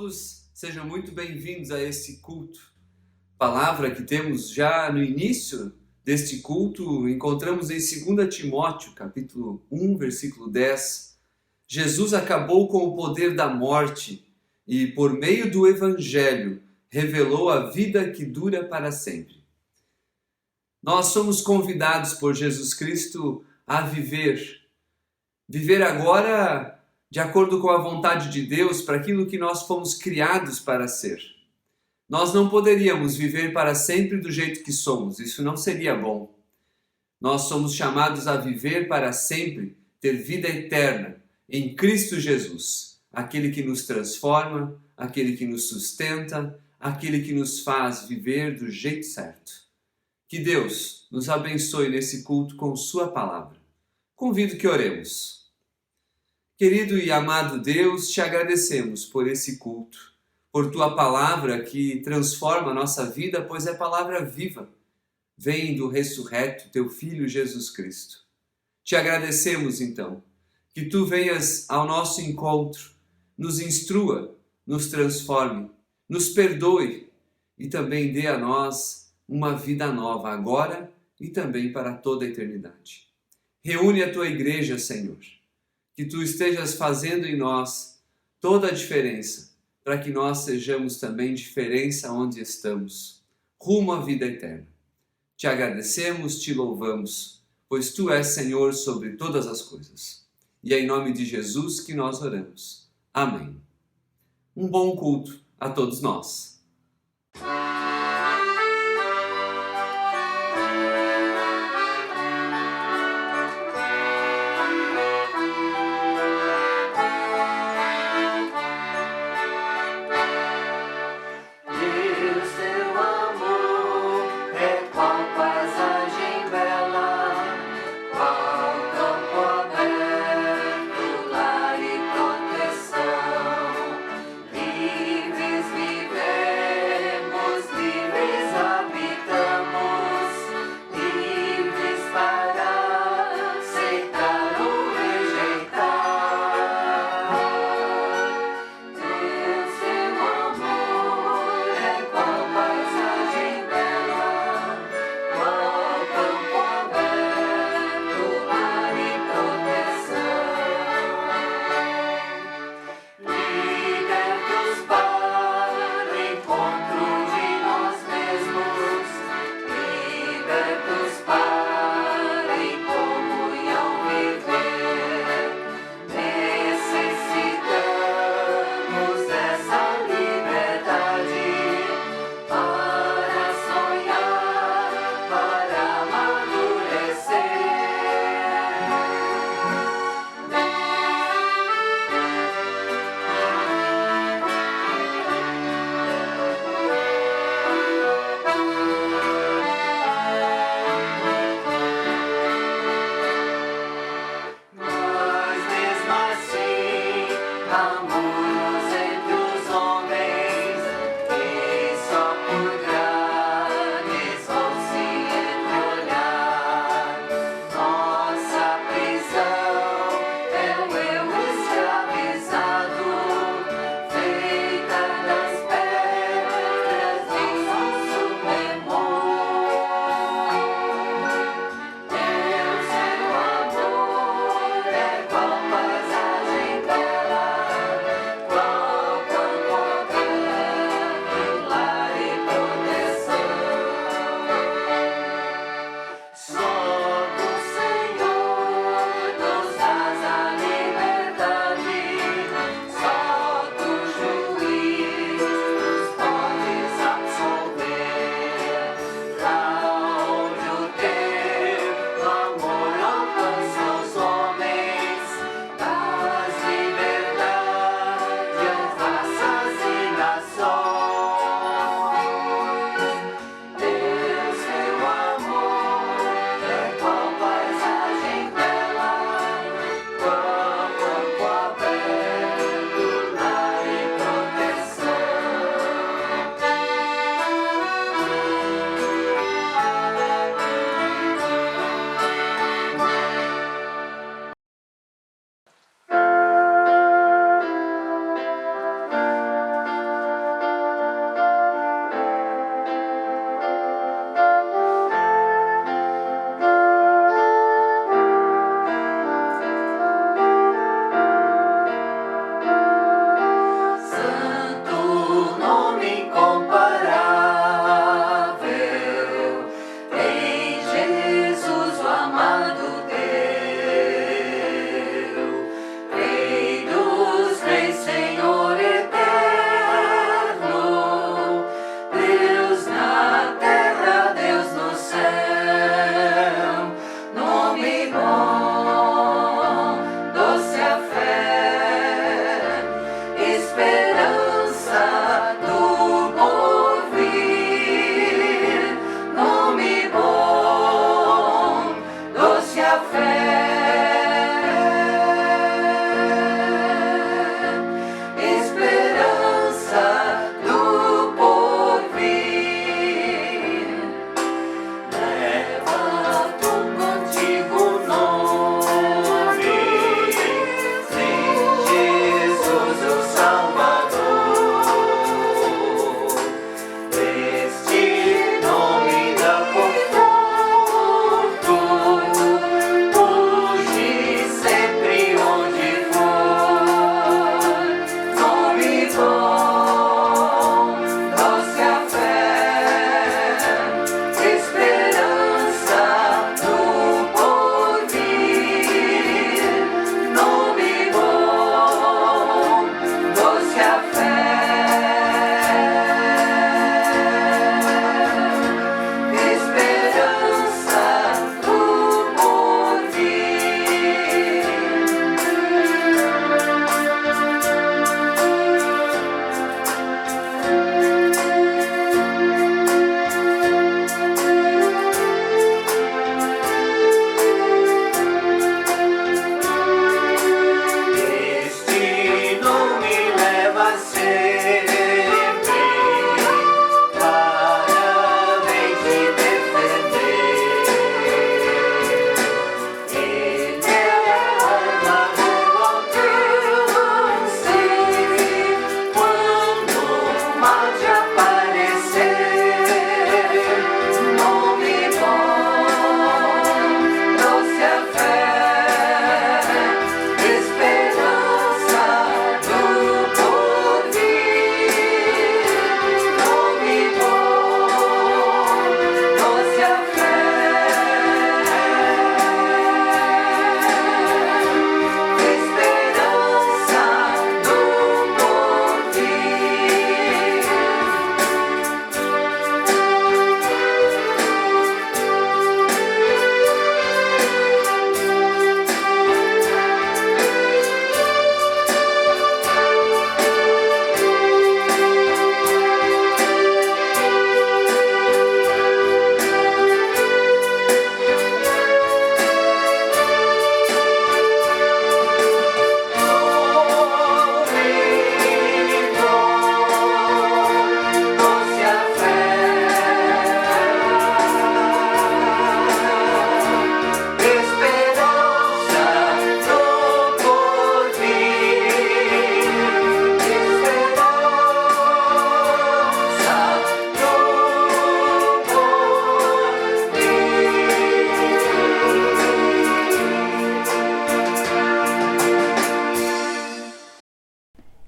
todos, sejam muito bem-vindos a esse culto. Palavra que temos já no início deste culto, encontramos em 2 Timóteo, capítulo 1, versículo 10. Jesus acabou com o poder da morte e, por meio do Evangelho, revelou a vida que dura para sempre. Nós somos convidados por Jesus Cristo a viver agora de acordo com a vontade de Deus, para aquilo que nós fomos criados para ser. Nós não poderíamos viver para sempre do jeito que somos, isso não seria bom. Nós somos chamados a viver para sempre, ter vida eterna em Cristo Jesus, aquele que nos transforma, aquele que nos sustenta, aquele que nos faz viver do jeito certo. Que Deus nos abençoe nesse culto com sua palavra. Convido que oremos. Querido e amado Deus, te agradecemos por esse culto, por tua palavra que transforma a nossa vida, pois é palavra viva. Vem do ressurreto, teu Filho Jesus Cristo. Te agradecemos então, que tu venhas ao nosso encontro, nos instrua, nos transforme, nos perdoe e também dê a nós uma vida nova agora e também para toda a eternidade. Reúne a tua igreja, Senhor. Que tu estejas fazendo em nós toda a diferença, para que nós sejamos também diferença onde estamos, rumo à vida eterna. Te agradecemos, te louvamos, pois tu és Senhor sobre todas as coisas. E é em nome de Jesus que nós oramos. Amém. Um bom culto a todos nós. Livres viver.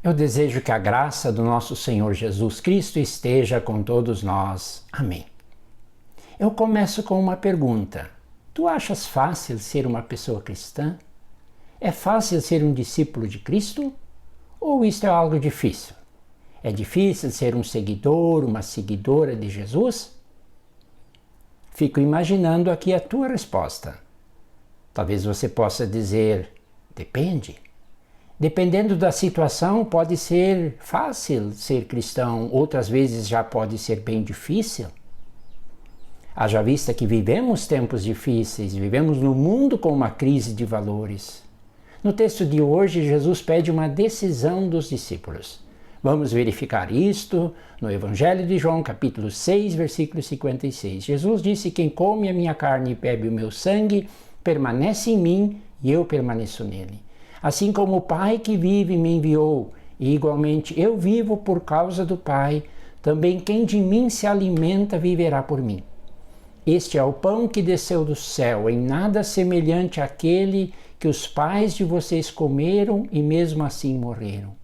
Eu desejo que a graça do nosso Senhor Jesus Cristo esteja com todos nós. Amém. Eu começo com uma pergunta. Tu achas fácil ser uma pessoa cristã? É fácil ser um discípulo de Cristo? Ou isto é algo difícil? É difícil ser um seguidor, uma seguidora de Jesus? Fico imaginando aqui a tua resposta. Talvez você possa dizer, depende. Dependendo da situação, pode ser fácil ser cristão, outras vezes já pode ser bem difícil. Haja vista que vivemos tempos difíceis, vivemos num mundo com uma crise de valores. No texto de hoje, Jesus pede uma decisão dos discípulos. Vamos verificar isto no Evangelho de João, capítulo 6, versículo 56. Jesus disse, quem come a minha carne e bebe o meu sangue, permanece em mim e eu permaneço nele. Assim como o Pai que vive me enviou, e igualmente eu vivo por causa do Pai, também quem de mim se alimenta viverá por mim. Este é o pão que desceu do céu, em nada semelhante àquele que os pais de vocês comeram e mesmo assim morreram.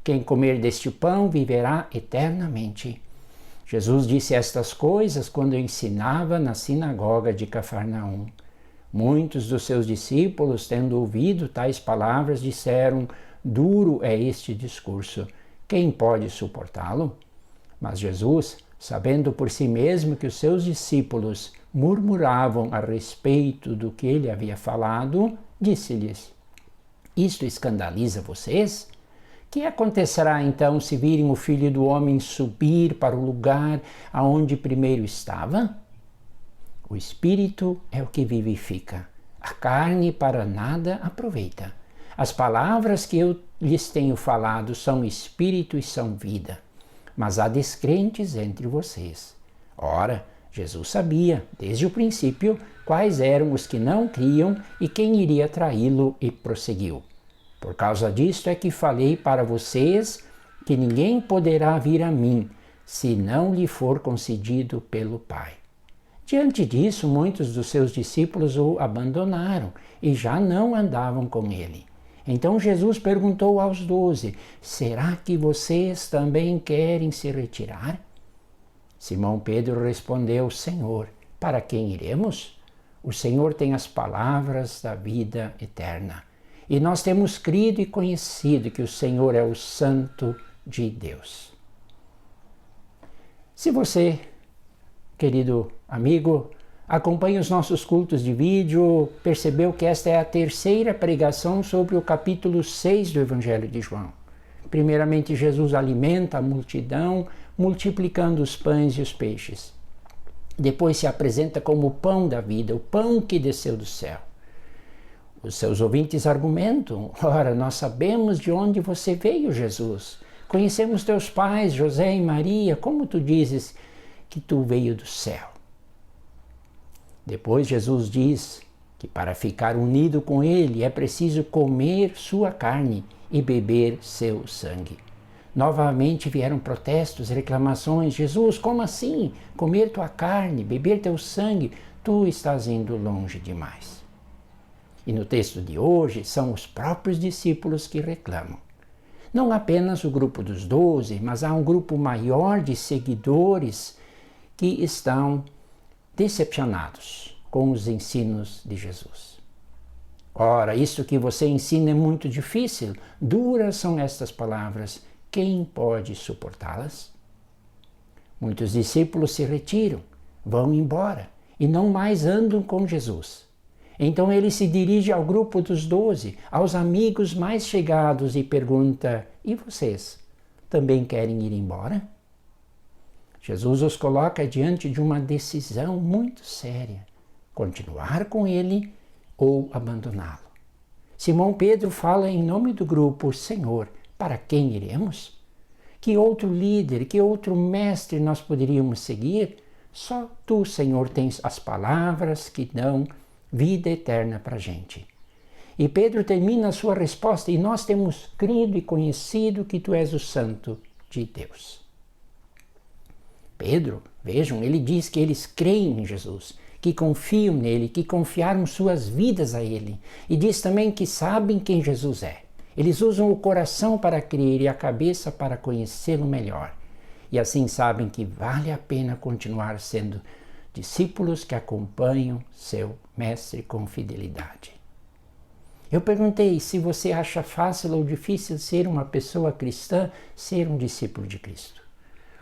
Quem comer deste pão viverá eternamente. Jesus disse estas coisas quando ensinava na sinagoga de Cafarnaum. Muitos dos seus discípulos, tendo ouvido tais palavras, disseram, duro é este discurso, quem pode suportá-lo? Mas Jesus, sabendo por si mesmo que os seus discípulos murmuravam a respeito do que ele havia falado, disse-lhes, isto escandaliza vocês? Que acontecerá então se virem o Filho do Homem subir para o lugar aonde primeiro estava? O Espírito é o que vivifica, a carne para nada aproveita. As palavras que eu lhes tenho falado são Espírito e são vida, mas há descrentes entre vocês. Ora, Jesus sabia, desde o princípio, quais eram os que não criam e quem iria traí-lo e prosseguiu. Por causa disto é que falei para vocês que ninguém poderá vir a mim, se não lhe for concedido pelo Pai. Diante disso, muitos dos seus discípulos o abandonaram e já não andavam com ele. Então Jesus perguntou aos 12, será que vocês também querem se retirar? Simão Pedro respondeu, Senhor, para quem iremos? O Senhor tem as palavras da vida eterna. E nós temos crido e conhecido que o Senhor é o Santo de Deus. Se você, querido amigo, acompanha os nossos cultos de vídeo, percebeu que esta é a terceira pregação sobre o capítulo 6 do Evangelho de João. Primeiramente, Jesus alimenta a multidão, multiplicando os pães e os peixes. Depois se apresenta como o pão da vida, o pão que desceu do céu. Os seus ouvintes argumentam, ora, nós sabemos de onde você veio, Jesus. Conhecemos teus pais, José e Maria, como tu dizes que tu veio do céu? Depois Jesus diz que para ficar unido com ele é preciso comer sua carne e beber seu sangue. Novamente vieram protestos, reclamações. Jesus, como assim? Comer tua carne, beber teu sangue? Tu estás indo longe demais. E no texto de hoje são os próprios discípulos que reclamam. Não apenas o grupo dos 12, mas há um grupo maior de seguidores que estão decepcionados com os ensinos de Jesus. Ora, isso que você ensina é muito difícil, duras são estas palavras, quem pode suportá-las? Muitos discípulos se retiram, vão embora e não mais andam com Jesus. Então ele se dirige ao grupo dos 12, aos amigos mais chegados e pergunta, e vocês, também querem ir embora? Jesus os coloca diante de uma decisão muito séria, continuar com ele ou abandoná-lo. Simão Pedro fala em nome do grupo, Senhor, para quem iremos? Que outro líder, que outro mestre nós poderíamos seguir? Só tu, Senhor, tens as palavras que dão vida eterna para a gente. E Pedro termina a sua resposta, e nós temos crido e conhecido que tu és o Santo de Deus. Pedro, vejam, ele diz que eles creem em Jesus, que confiam nele, que confiaram suas vidas a ele. E diz também que sabem quem Jesus é. Eles usam o coração para crer e a cabeça para conhecê-lo melhor. E assim sabem que vale a pena continuar sendo discípulos que acompanham seu mestre com fidelidade. Eu perguntei se você acha fácil ou difícil ser uma pessoa cristã, ser um discípulo de Cristo.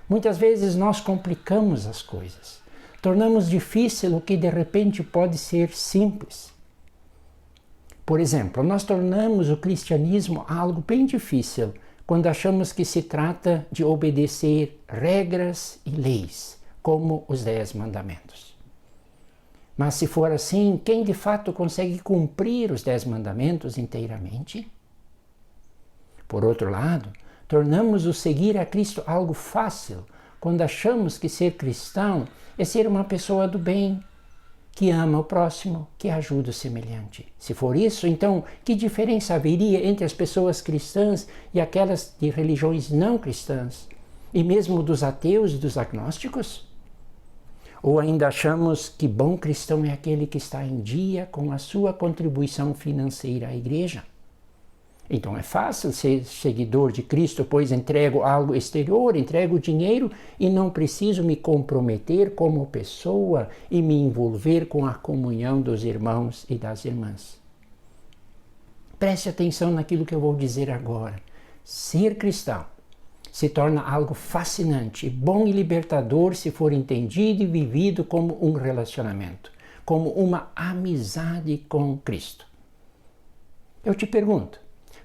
Muitas vezes nós complicamos as coisas. Tornamos difícil o que de repente pode ser simples. Por exemplo, nós tornamos o cristianismo algo bem difícil quando achamos que se trata de obedecer regras e leis, como os 10 mandamentos. Mas se for assim, quem de fato consegue cumprir os 10 mandamentos inteiramente? Por outro lado, tornamos o seguir a Cristo algo fácil quando achamos que ser cristão é ser uma pessoa do bem, que ama o próximo, que ajuda o semelhante. Se for isso, então, que diferença haveria entre as pessoas cristãs e aquelas de religiões não cristãs? E mesmo dos ateus e dos agnósticos? Ou ainda achamos que bom cristão é aquele que está em dia com a sua contribuição financeira à igreja? Então é fácil ser seguidor de Cristo, pois entrego algo exterior, entrego dinheiro e não preciso me comprometer como pessoa e me envolver com a comunhão dos irmãos e das irmãs. Preste atenção naquilo que eu vou dizer agora. Ser cristão se torna algo fascinante, bom e libertador se for entendido e vivido como um relacionamento, como uma amizade com Cristo. Eu te pergunto,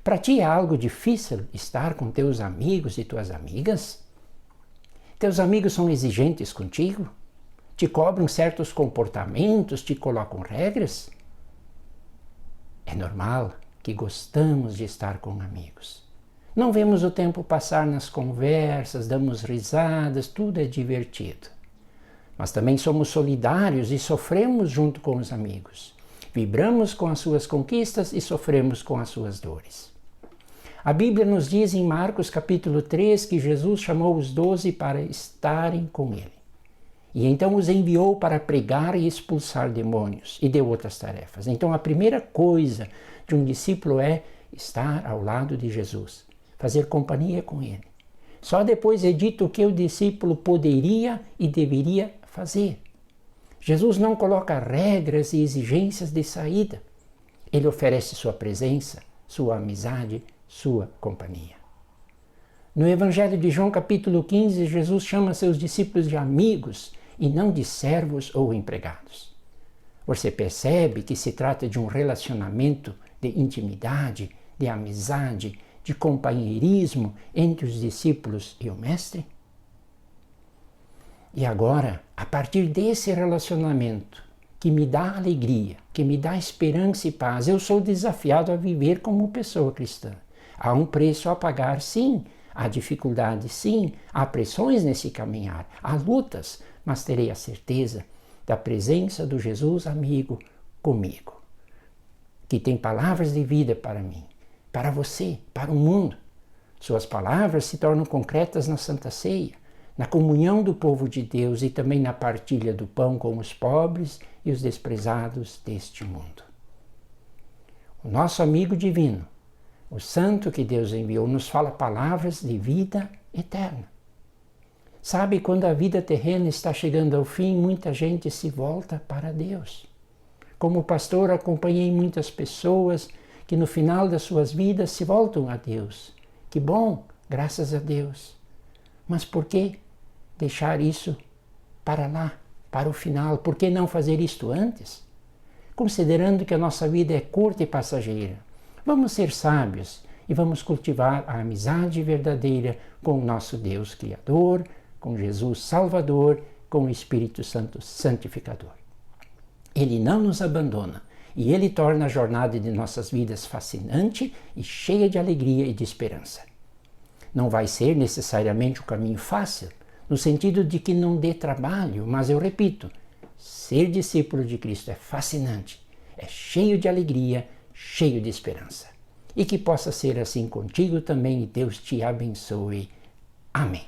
para ti é algo difícil estar com teus amigos e tuas amigas? Teus amigos são exigentes contigo? Te cobram certos comportamentos, te colocam regras? É normal que gostamos de estar com amigos. Não vemos o tempo passar nas conversas, damos risadas, tudo é divertido. Mas também somos solidários e sofremos junto com os amigos. Vibramos com as suas conquistas e sofremos com as suas dores. A Bíblia nos diz em Marcos capítulo 3 que Jesus chamou os 12 para estarem com ele. E então os enviou para pregar e expulsar demônios e deu outras tarefas. Então a primeira coisa de um discípulo é estar ao lado de Jesus, fazer companhia com ele. Só depois é dito o que o discípulo poderia e deveria fazer. Jesus não coloca regras e exigências de saída. Ele oferece sua presença, sua amizade, sua companhia. No Evangelho de João, capítulo 15, Jesus chama seus discípulos de amigos e não de servos ou empregados. Você percebe que se trata de um relacionamento de intimidade, de amizade, de companheirismo entre os discípulos e o Mestre? E agora, a partir desse relacionamento que me dá alegria, que me dá esperança e paz, eu sou desafiado a viver como pessoa cristã. Há um preço a pagar, sim. Há dificuldades, sim. Há pressões nesse caminhar. Há lutas, mas terei a certeza da presença do Jesus amigo comigo, que tem palavras de vida para mim, para você, para o mundo. Suas palavras se tornam concretas na Santa Ceia, na comunhão do povo de Deus e também na partilha do pão com os pobres e os desprezados deste mundo. O nosso amigo divino, o Santo que Deus enviou, nos fala palavras de vida eterna. Sabe, quando a vida terrena está chegando ao fim, muita gente se volta para Deus. Como pastor, acompanhei muitas pessoas que no final das suas vidas se voltam a Deus. Que bom, graças a Deus. Mas por que deixar isso para lá, para o final? Por que não fazer isto antes? Considerando que a nossa vida é curta e passageira, vamos ser sábios e vamos cultivar a amizade verdadeira com o nosso Deus Criador, com Jesus Salvador, com o Espírito Santo Santificador. Ele não nos abandona e Ele torna a jornada de nossas vidas fascinante e cheia de alegria e de esperança. Não vai ser necessariamente um caminho fácil, no sentido de que não dê trabalho, mas eu repito, ser discípulo de Cristo é fascinante, é cheio de alegria, cheio de esperança. E que possa ser assim contigo também e Deus te abençoe. Amém.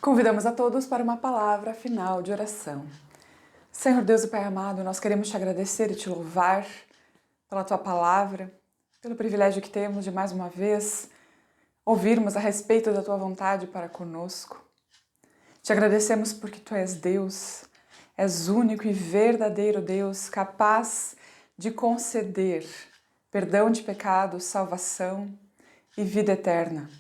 Convidamos a todos para uma palavra final de oração. Senhor Deus e Pai amado, nós queremos te agradecer e te louvar pela tua palavra, pelo privilégio que temos de mais uma vez ouvirmos a respeito da tua vontade para conosco. Te agradecemos porque tu és Deus, és único e verdadeiro Deus, capaz de conceder perdão de pecados, salvação e vida eterna.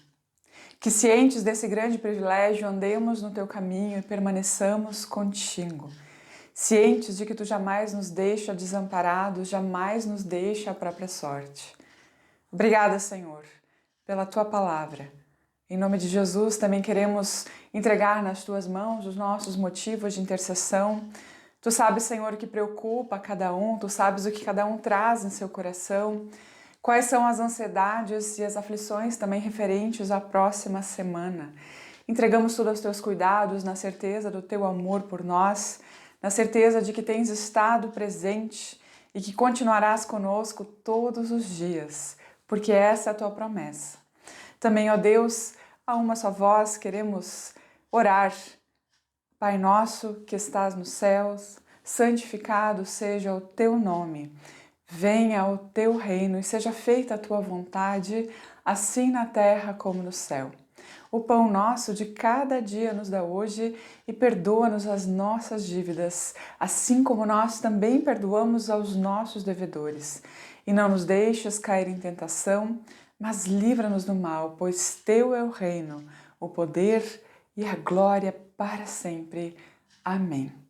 Que cientes desse grande privilégio andemos no teu caminho e permaneçamos contigo. Cientes de que tu jamais nos deixa desamparados, jamais nos deixa a própria sorte. Obrigada, Senhor, pela tua palavra. Em nome de Jesus, também queremos entregar nas tuas mãos os nossos motivos de intercessão. Tu sabes, Senhor, o que preocupa cada um, tu sabes o que cada um traz em seu coração. Quais são as ansiedades e as aflições também referentes à próxima semana. Entregamos tudo aos teus cuidados, na certeza do teu amor por nós, na certeza de que tens estado presente e que continuarás conosco todos os dias, porque essa é a tua promessa. Também, ó Deus, a uma só voz queremos orar. Pai nosso que estás nos céus, santificado seja o teu nome. Venha o teu reino e seja feita a tua vontade, assim na terra como no céu. O pão nosso de cada dia nos dá hoje e perdoa-nos as nossas dívidas, assim como nós também perdoamos aos nossos devedores. E não nos deixes cair em tentação, mas livra-nos do mal, pois teu é o reino, o poder e a glória para sempre. Amém.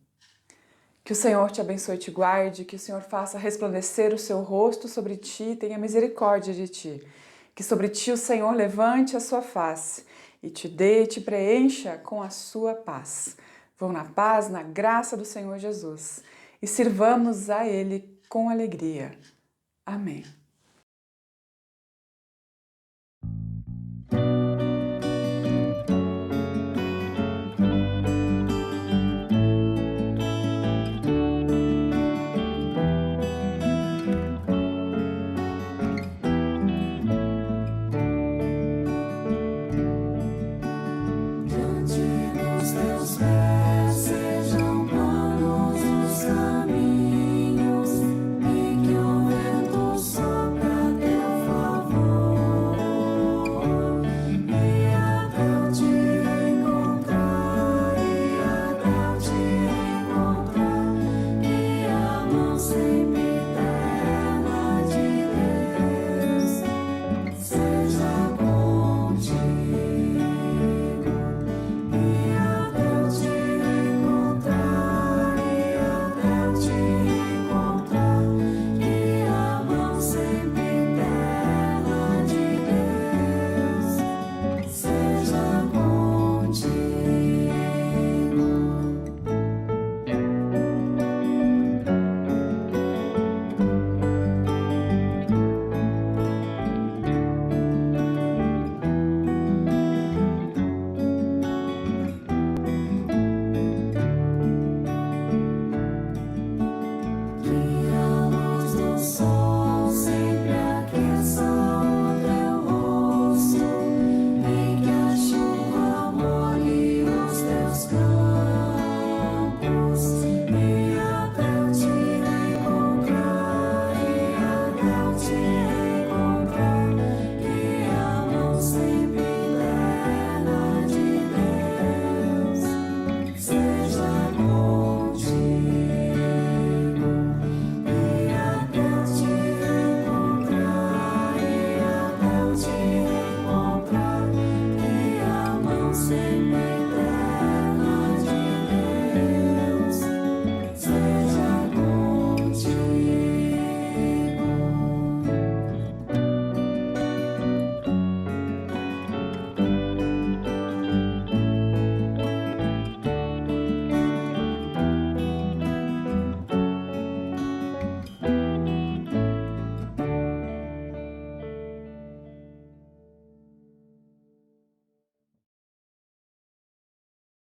Que o Senhor te abençoe e te guarde, que o Senhor faça resplandecer o seu rosto sobre ti e tenha misericórdia de ti. Que sobre ti o Senhor levante a sua face e te dê e te preencha com a sua paz. Vão na paz, na graça do Senhor Jesus e sirvamos a Ele com alegria. Amém.